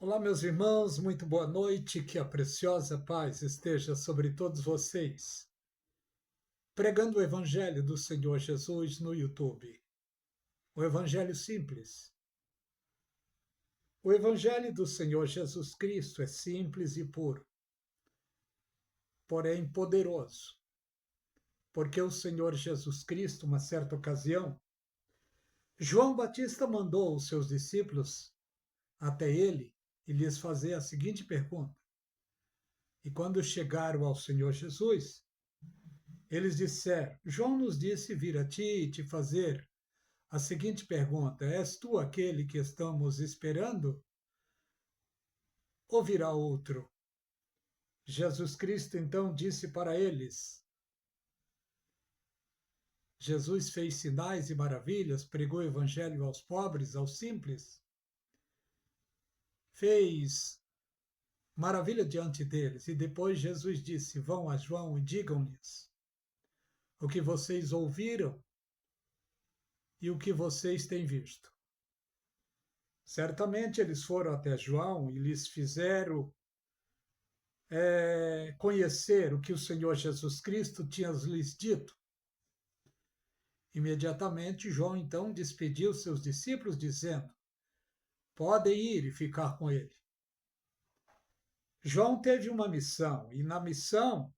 Olá, meus irmãos, muito boa noite, que a preciosa paz esteja sobre todos vocês. Pregando o Evangelho do Senhor Jesus no YouTube. O Evangelho simples. O Evangelho do Senhor Jesus Cristo é simples e puro, porém poderoso, porque o Senhor Jesus Cristo, uma certa ocasião, João Batista mandou os seus discípulos até ele e lhes fazer a seguinte pergunta. E quando chegaram ao Senhor Jesus, eles disseram: João nos disse vir a ti e te fazer a seguinte pergunta: És tu aquele que estamos esperando? Ou virá outro? Jesus Cristo então disse para eles: Jesus fez sinais e maravilhas, pregou o evangelho aos pobres, aos simples, fez maravilha diante deles. E depois Jesus disse: Vão a João e digam-lhes o que vocês ouviram e o que vocês têm visto. Certamente eles foram até João e lhes fizeram conhecer o que o Senhor Jesus Cristo tinha lhes dito. Imediatamente João então despediu seus discípulos, dizendo: Podem ir e ficar com ele. João teve uma missão, e na missão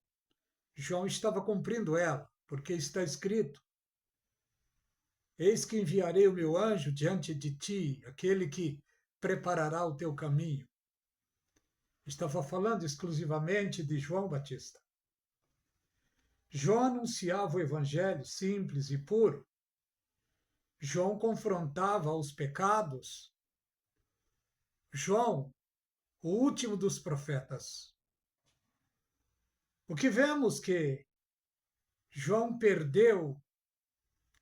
João estava cumprindo ela, porque está escrito: Eis que enviarei o meu anjo diante de ti, aquele que preparará o teu caminho. Estava falando exclusivamente de João Batista. João anunciava o evangelho simples e puro. João confrontava os pecados. João, o último dos profetas. O que vemos que João perdeu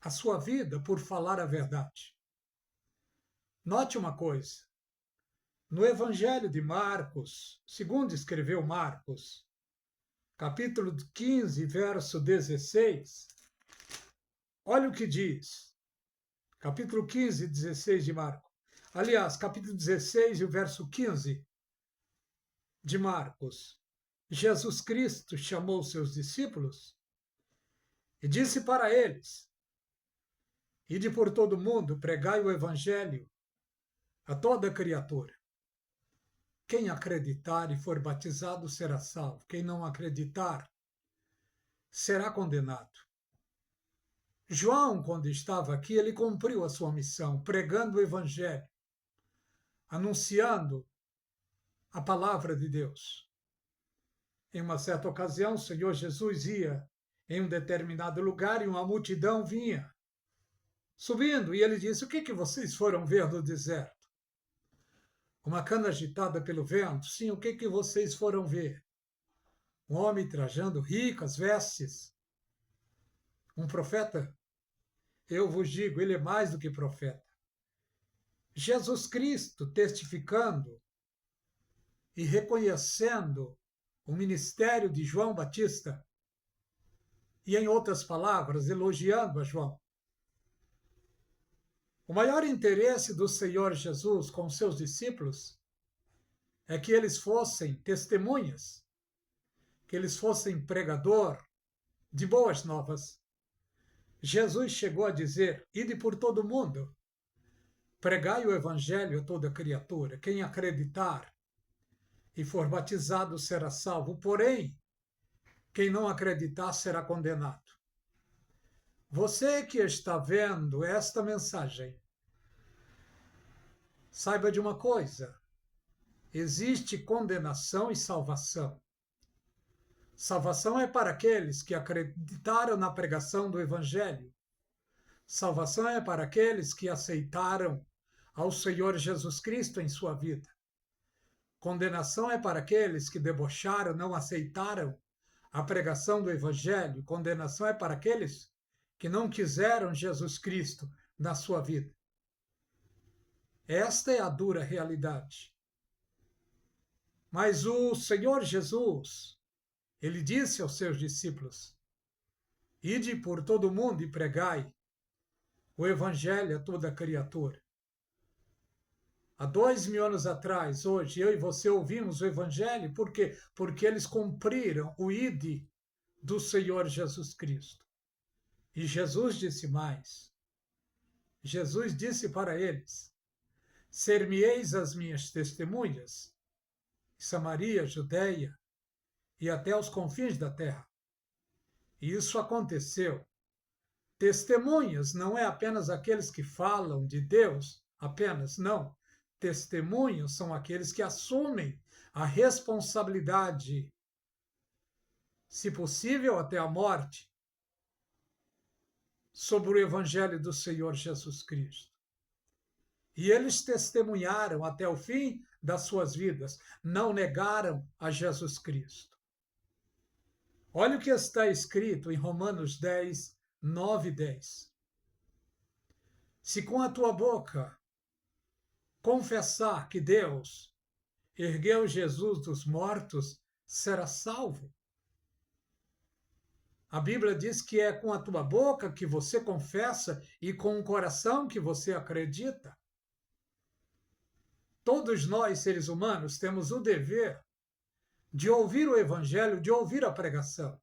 a sua vida por falar a verdade. Note uma coisa. No Evangelho de Marcos, segundo escreveu Marcos, capítulo 15, verso 16, olha o que diz. Capítulo 15, 16 de Marcos. Aliás, capítulo 16 e o verso 15 de Marcos. Jesus Cristo chamou seus discípulos e disse para eles: Ide por todo o mundo, pregai o evangelho a toda criatura. Quem acreditar e for batizado será salvo. Quem não acreditar será condenado. João, quando estava aqui, ele cumpriu a sua missão, pregando o evangelho, anunciando a palavra de Deus. Em uma certa ocasião, o Senhor Jesus ia em um determinado lugar e uma multidão vinha subindo, e ele disse: O que vocês foram ver no deserto? Uma cana agitada pelo vento? Sim, o que vocês foram ver? Um homem trajando ricas vestes? Um profeta? Eu vos digo, ele é mais do que profeta. Jesus Cristo testificando e reconhecendo o ministério de João Batista e, em outras palavras, elogiando a João. O maior interesse do Senhor Jesus com seus discípulos é que eles fossem testemunhas, que eles fossem pregador de boas novas. Jesus chegou a dizer: Ide por todo o mundo, pregai o evangelho a toda criatura. Quem acreditar e for batizado será salvo, porém, quem não acreditar será condenado. Você que está vendo esta mensagem, saiba de uma coisa: existe condenação e salvação. Salvação é para aqueles que acreditaram na pregação do Evangelho. Salvação é para aqueles que aceitaram ao Senhor Jesus Cristo em sua vida. Condenação é para aqueles que debocharam, não aceitaram a pregação do Evangelho. Condenação é para aqueles que não quiseram Jesus Cristo na sua vida. Esta é a dura realidade. Mas o Senhor Jesus, ele disse aos seus discípulos: Ide por todo o mundo e pregai o evangelho a toda criatura. Há 2000 anos atrás, hoje, eu e você ouvimos o Evangelho, por quê? Porque eles cumpriram o ID do Senhor Jesus Cristo. E Jesus disse mais. Jesus disse para eles: ser-me-eis as minhas testemunhas, Samaria, Judeia e até os confins da terra. E isso aconteceu. Testemunhas não é apenas aqueles que falam de Deus, apenas, não. Testemunhas são aqueles que assumem a responsabilidade, se possível até a morte, sobre o Evangelho do Senhor Jesus Cristo. E eles testemunharam até o fim das suas vidas, não negaram a Jesus Cristo. Olha o que está escrito em Romanos 10, 9 e 10. Se com a tua boca confessar que Deus ergueu Jesus dos mortos, será salvo. A Bíblia diz que é com a tua boca que você confessa e com o coração que você acredita. Todos nós, seres humanos, temos o dever de ouvir o Evangelho, de ouvir a pregação.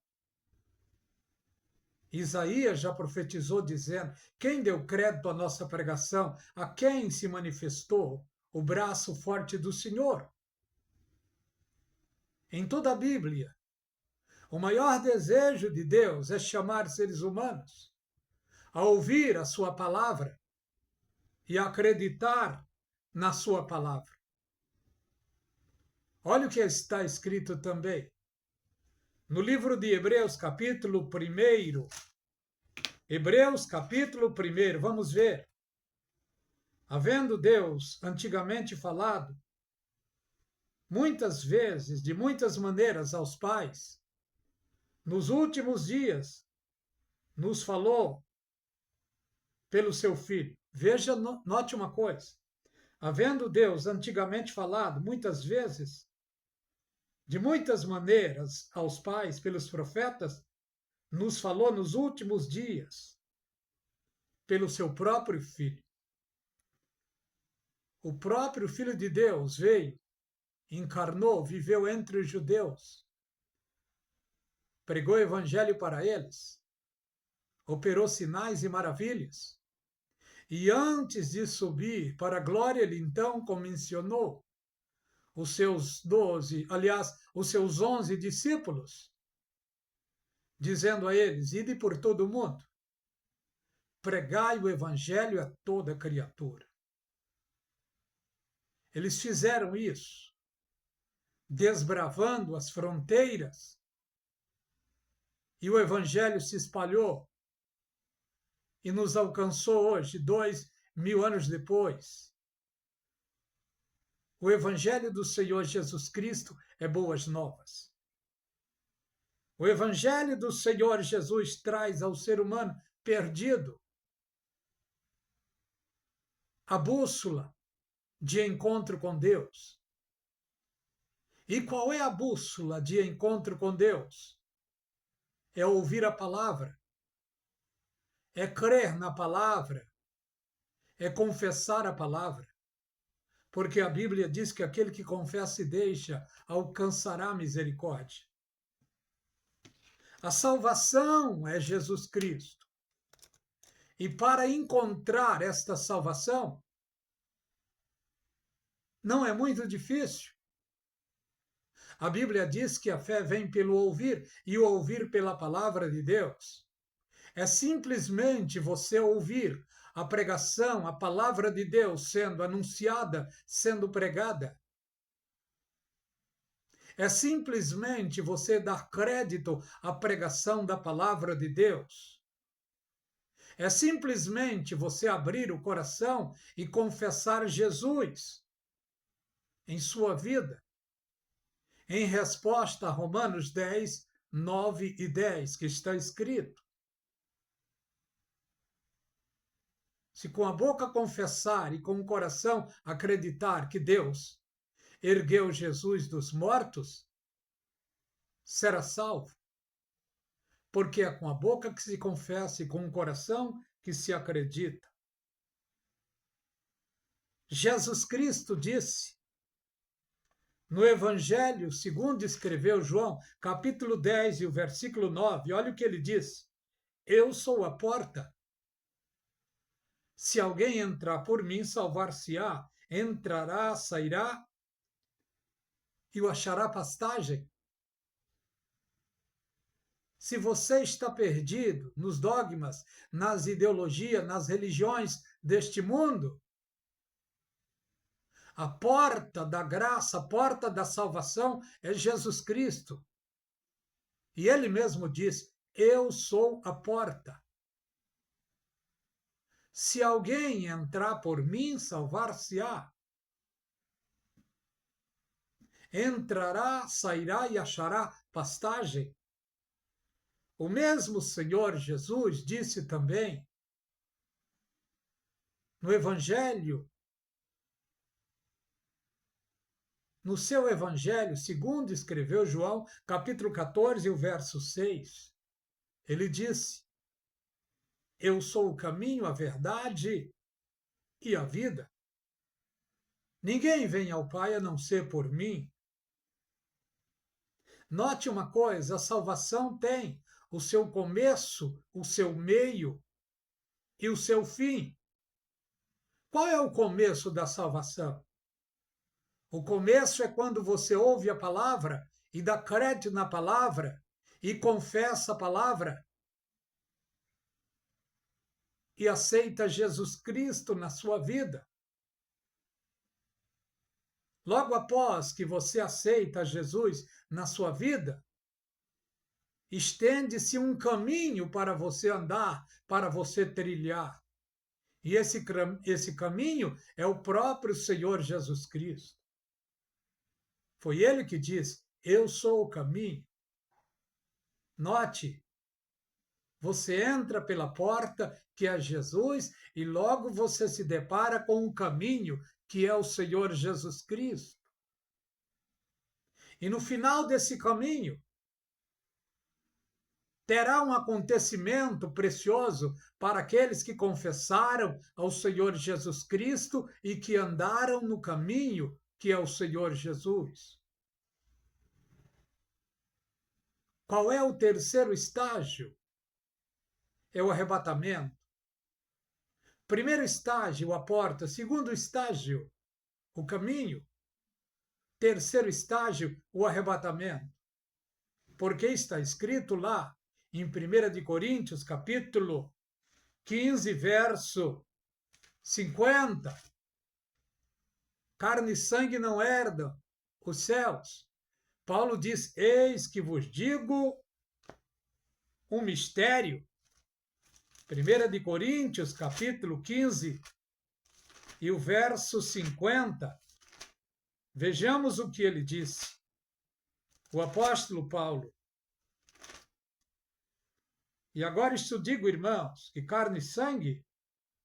Isaías já profetizou dizendo: quem deu crédito à nossa pregação? A quem se manifestou o braço forte do Senhor? Em toda a Bíblia, o maior desejo de Deus é chamar seres humanos a ouvir a sua palavra e a acreditar na sua palavra. Olha o que está escrito também no livro de Hebreus, capítulo 1. Hebreus, capítulo 1, vamos ver. Havendo Deus antigamente falado, muitas vezes, de muitas maneiras aos pais, nos últimos dias, nos falou pelo seu Filho. Veja, note uma coisa. Havendo Deus antigamente falado, muitas vezes, de muitas maneiras aos pais pelos profetas, nos falou nos últimos dias pelo seu próprio Filho. O próprio Filho de Deus veio, encarnou, viveu entre os judeus, pregou o evangelho para eles, operou sinais e maravilhas. E antes de subir para a glória, ele então comissionou os seus 12, aliás, os seus 11 discípulos, dizendo a eles: ide por todo o mundo, pregai o evangelho a toda criatura. Eles fizeram isso, desbravando as fronteiras, e o evangelho se espalhou e nos alcançou hoje, 2000 anos depois. O evangelho do Senhor Jesus Cristo é boas novas. O evangelho do Senhor Jesus traz ao ser humano perdido a bússola de encontro com Deus. E qual é a bússola de encontro com Deus? É ouvir a palavra, é crer na palavra, é confessar a palavra. Porque a Bíblia diz que aquele que confessa e deixa alcançará misericórdia. A salvação é Jesus Cristo. E para encontrar esta salvação, não é muito difícil. A Bíblia diz que a fé vem pelo ouvir e o ouvir pela palavra de Deus. É simplesmente você ouvir a pregação, a palavra de Deus sendo anunciada, sendo pregada. É simplesmente você dar crédito à pregação da palavra de Deus. É simplesmente você abrir o coração e confessar Jesus em sua vida. Em resposta a Romanos 10, 9 e 10, que está escrito: se com a boca confessar e com o coração acreditar que Deus ergueu Jesus dos mortos, será salvo. Porque é com a boca que se confessa e com o coração que se acredita. Jesus Cristo disse no Evangelho segundo escreveu João, capítulo 10 e o versículo 9, olha o que ele diz: eu sou a porta. Se alguém entrar por mim, salvar-se-á. Entrará, sairá e o achará pastagem. Se você está perdido nos dogmas, nas ideologias, nas religiões deste mundo, a porta da graça, a porta da salvação é Jesus Cristo. E ele mesmo diz: eu sou a porta. Se alguém entrar por mim, salvar-se-á. Entrará, sairá e achará pastagem. O mesmo Senhor Jesus disse também no Evangelho, no seu Evangelho, segundo escreveu João, capítulo 14, o verso 6, ele disse: eu sou o caminho, a verdade e a vida. Ninguém vem ao Pai a não ser por mim. Note uma coisa, a salvação tem o seu começo, o seu meio e o seu fim. Qual é o começo da salvação? O começo é quando você ouve a palavra e dá crédito na palavra e confessa a palavra e aceita Jesus Cristo na sua vida. Logo após que você aceita Jesus na sua vida, estende-se um caminho para você andar, para você trilhar. E esse caminho é o próprio Senhor Jesus Cristo. Foi ele que diz: eu sou o caminho. Note, você entra pela porta, que é Jesus, e logo você se depara com um caminho, que é o Senhor Jesus Cristo. E no final desse caminho, terá um acontecimento precioso para aqueles que confessaram ao Senhor Jesus Cristo e que andaram no caminho que é o Senhor Jesus. Qual é o terceiro estágio? É o arrebatamento. Primeiro estágio, a porta. Segundo estágio, o caminho. Terceiro estágio, o arrebatamento. Porque está escrito lá em 1 de Coríntios, capítulo 15, verso 50. Carne e sangue não herdam os céus. Paulo diz: eis que vos digo um mistério. 1 de Coríntios, capítulo 15, e o verso 50. Vejamos o que ele disse. O apóstolo Paulo: e agora isto digo, irmãos, que carne e sangue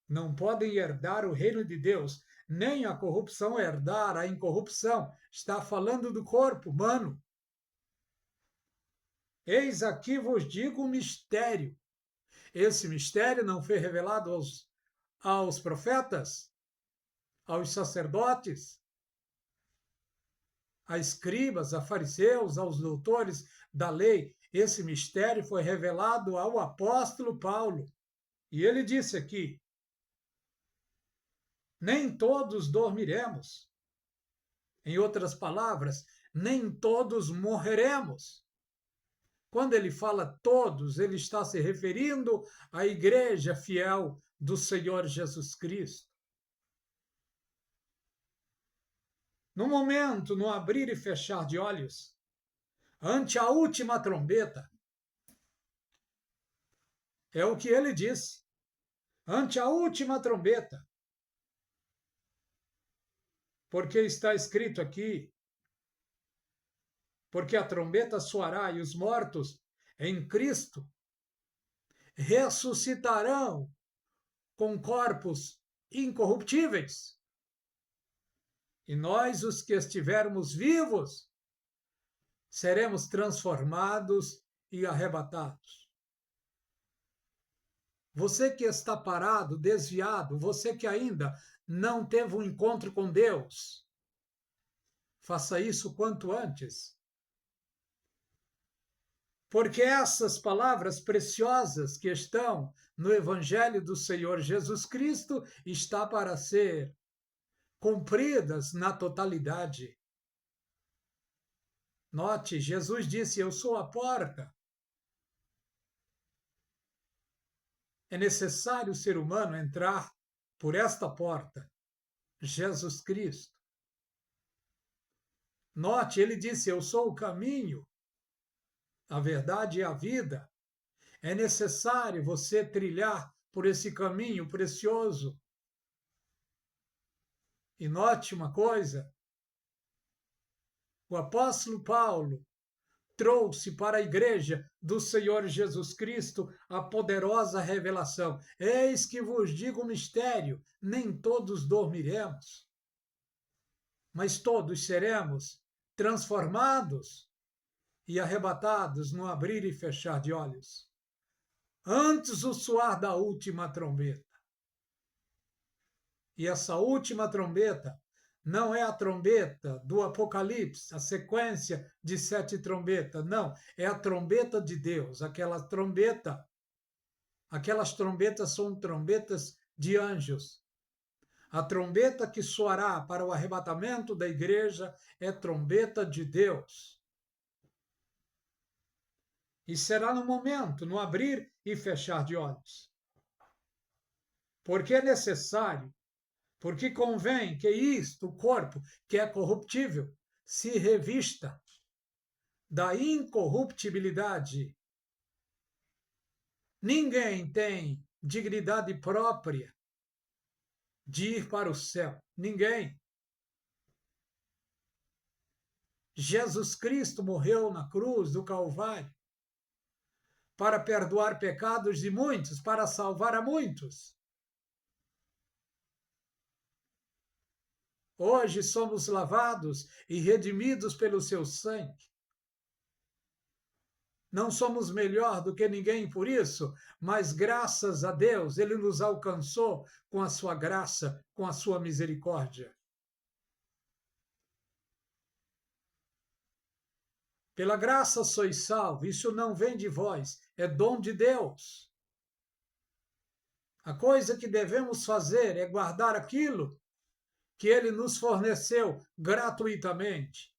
não podem herdar o reino de Deus, nem a corrupção herdar a incorrupção. Está falando do corpo humano. Eis aqui vos digo um mistério. Esse mistério não foi revelado aos profetas, aos sacerdotes, a escribas, a fariseus, aos doutores da lei. Esse mistério foi revelado ao apóstolo Paulo. E ele disse aqui: nem todos dormiremos. Em outras palavras, nem todos morreremos. Quando ele fala todos, ele está se referindo à igreja fiel do Senhor Jesus Cristo. No momento, no abrir e fechar de olhos, ante a última trombeta, é o que ele disse, ante a última trombeta, porque está escrito aqui: porque a trombeta soará e os mortos em Cristo ressuscitarão com corpos incorruptíveis. E nós, os que estivermos vivos, seremos transformados e arrebatados. Você que está parado, desviado, você que ainda não teve um encontro com Deus, faça isso quanto antes. Porque essas palavras preciosas que estão no Evangelho do Senhor Jesus Cristo está para ser cumpridas na totalidade. Note, Jesus disse: eu sou a porta. É necessário o ser humano entrar por esta porta, Jesus Cristo. Note, ele disse: eu sou o caminho, a verdade e a vida. É necessário você trilhar por esse caminho precioso. E note uma coisa: o apóstolo Paulo trouxe para a igreja do Senhor Jesus Cristo a poderosa revelação. Eis que vos digo um mistério: nem todos dormiremos, mas todos seremos transformados e arrebatados no abrir e fechar de olhos, antes o soar da última trombeta. E essa última trombeta não é a trombeta do Apocalipse, a sequência de 7 trombetas, não, é a trombeta de Deus, aquelas trombetas são trombetas de anjos. A trombeta que soará para o arrebatamento da igreja é trombeta de Deus. E será no momento, no abrir e fechar de olhos. Porque é necessário, porque convém que isto, o corpo, que é corruptível, se revista da incorruptibilidade. Ninguém tem dignidade própria de ir para o céu. Ninguém. Jesus Cristo morreu na cruz do Calvário para perdoar pecados de muitos, para salvar a muitos. Hoje somos lavados e redimidos pelo seu sangue. Não somos melhor do que ninguém por isso, mas graças a Deus ele nos alcançou com a sua graça, com a sua misericórdia. Pela graça sois salvos, isso não vem de vós, é dom de Deus. A coisa que devemos fazer é guardar aquilo que ele nos forneceu gratuitamente.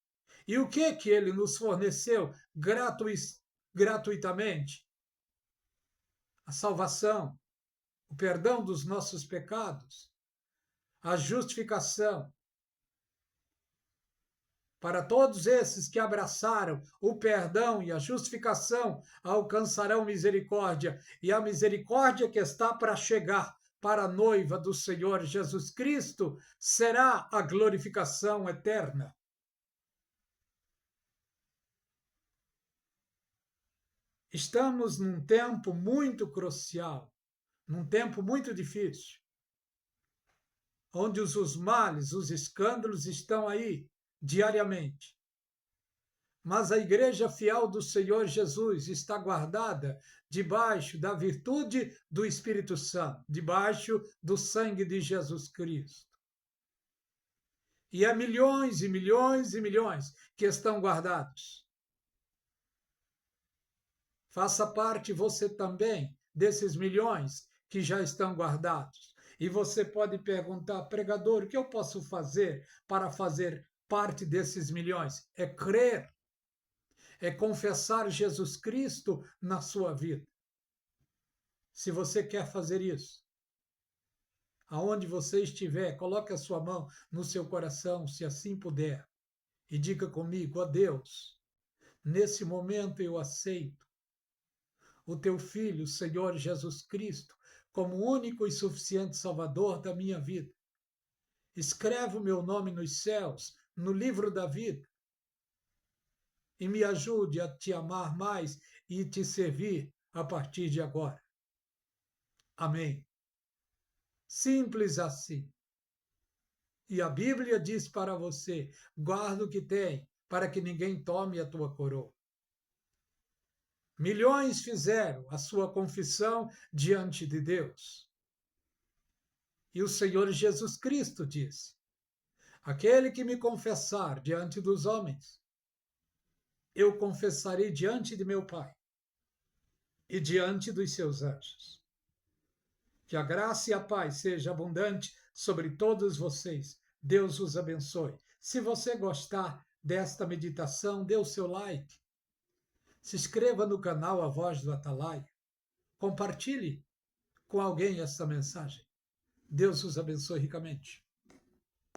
E o que ele nos forneceu gratuitamente? A salvação, o perdão dos nossos pecados, a justificação. Para todos esses que abraçaram o perdão e a justificação, alcançarão misericórdia, e a misericórdia que está para chegar para a noiva do Senhor Jesus Cristo será a glorificação eterna. Estamos num tempo muito crucial, num tempo muito difícil, onde os males, os escândalos estão aí diariamente. Mas a igreja fiel do Senhor Jesus está guardada debaixo da virtude do Espírito Santo, debaixo do sangue de Jesus Cristo. E há milhões e milhões e milhões que estão guardados. Faça parte você também desses milhões que já estão guardados. E você pode perguntar: pregador, o que eu posso fazer para fazer parte desses milhões? É crer, é confessar Jesus Cristo na sua vida. Se você quer fazer isso, aonde você estiver, coloque a sua mão no seu coração, se assim puder, e diga comigo: ó Deus, nesse momento eu aceito o teu Filho, o Senhor Jesus Cristo, como único e suficiente Salvador da minha vida. Escreve o meu nome nos céus, no livro da vida, e me ajude a te amar mais e te servir a partir de agora. Amém. Simples assim. E a Bíblia diz para você: guarda o que tem, para que ninguém tome a tua coroa. Milhões fizeram a sua confissão diante de Deus. E o Senhor Jesus Cristo diz: aquele que me confessar diante dos homens, eu confessarei diante de meu Pai e diante dos seus anjos. Que a graça e a paz seja abundante sobre todos vocês. Deus os abençoe. Se você gostar desta meditação, dê o seu like. Se inscreva no canal A Voz do Atalaia. Compartilhe com alguém esta mensagem. Deus os abençoe ricamente.